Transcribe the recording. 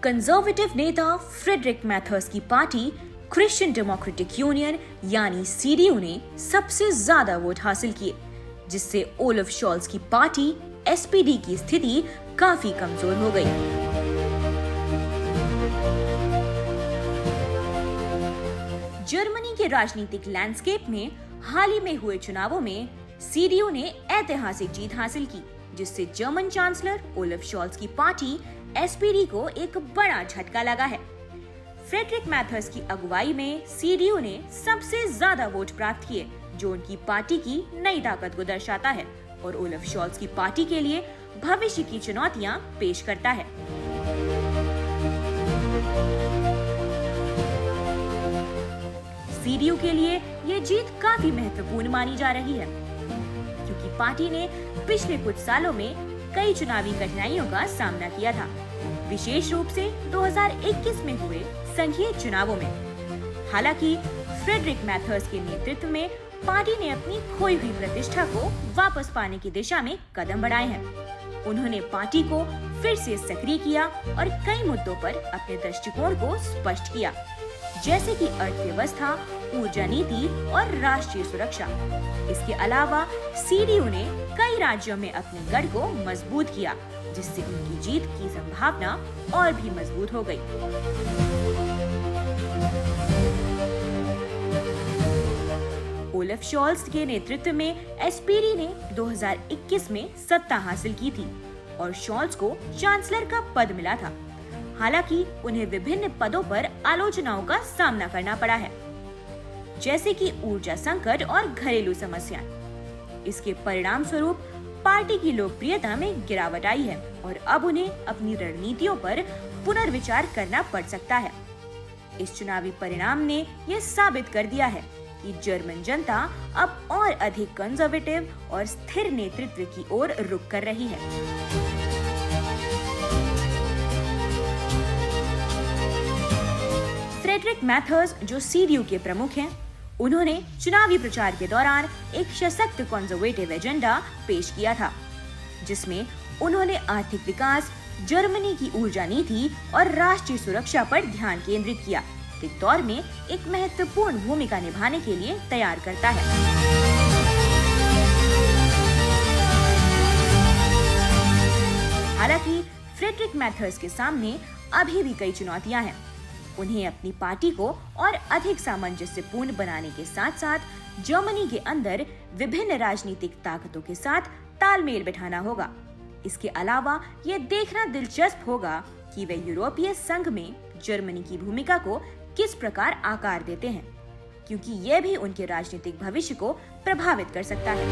Conservative नेता Frederick Mathers की party Christian democratic union यानी सीडीयू ने सबसे ज्यादा वोट हासिल किए, जिससे ओलफ शॉल्ज की पार्टी एसपीडी की स्थिति काफी कमजोर हो गई। जर्मनी के राजनीतिक लैंडस्केप में हाल ही में हुए चुनावों में सीडीयू ने ऐतिहासिक जीत हासिल की, जिससे जर्मन चांसलर ओलफ शॉल्ज की पार्टी एसपीडी को एक बड़ा झटका लगा है। फ्रेडरिक मैथर्स की अगुवाई में सीडीयू ने सबसे ज्यादा वोट प्राप्त किए, जो उनकी पार्टी की नई ताकत को दर्शाता है और ओलफ शॉल्ज की पार्टी के लिए भविष्य की चुनौतियां पेश करता है। सीडीयू के लिए ये जीत काफी महत्वपूर्ण मानी जा रही है, क्योंकि पार्टी ने पिछले कुछ सालों में कई चुनावी कठिनाइयों का सामना किया था, विशेष रूप से 2021 में हुए संघीय चुनावों में। हालांकि फ्रेडरिक मैथर्स के नेतृत्व में पार्टी ने अपनी खोई हुई प्रतिष्ठा को वापस पाने की दिशा में कदम बढ़ाए हैं। उन्होंने पार्टी को फिर से सक्रिय किया और कई मुद्दों पर अपने दृष्टिकोण को स्पष्ट किया, जैसे कि अर्थव्यवस्था, ऊर्जा नीति और राष्ट्रीय सुरक्षा। इसके अलावा सीडीयू ने कई राज्यों में अपने गढ़ को मजबूत किया, जिससे उनकी जीत की संभावना और भी मजबूत हो गई। ओलफ शॉल्ज के नेतृत्व में एसपीडी ने 2021 में सत्ता हासिल की थी और शॉल्ज को चांसलर का पद मिला था। हालांकि उन्हें विभिन्न पदों पर आलोचनाओं का सामना करना पड़ा है, जैसे कि ऊर्जा संकट और घरेलू समस्याएं। इसके परिणाम स्वरूप पार्टी की लोकप्रियता में गिरावट आई है और अब उन्हें अपनी रणनीतियों पर पुनर्विचार करना पड़ सकता है। इस चुनावी परिणाम ने यह साबित कर दिया है कि जर्मन जनता अब और अधिक कंजर्वेटिव और स्थिर नेतृत्व की ओर रुख कर रही है। फ्रेडरिक मैथर्स, जो सीडीयू के प्रमुख हैं, उन्होंने चुनावी प्रचार के दौरान एक सशक्त कंजर्वेटिव एजेंडा पेश किया था, जिसमें उन्होंने आर्थिक विकास, जर्मनी की ऊर्जा नीति और राष्ट्रीय सुरक्षा पर ध्यान केंद्रित किया, के दौर में एक महत्वपूर्ण भूमिका निभाने के लिए तैयार करता है। हालांकि फ्रेडरिक मैथर्स के सामने अभी भी कई चुनौतियां हैं। उन्हें अपनी पार्टी को और अधिक सामंजस्यपूर्ण बनाने के साथ साथ जर्मनी के अंदर विभिन्न राजनीतिक ताकतों के साथ तालमेल बिठाना होगा। इसके अलावा यह देखना दिलचस्प होगा कि वे यूरोपीय संघ में जर्मनी की भूमिका को किस प्रकार आकार देते हैं, क्योंकि यह भी उनके राजनीतिक भविष्य को प्रभावित कर सकता है।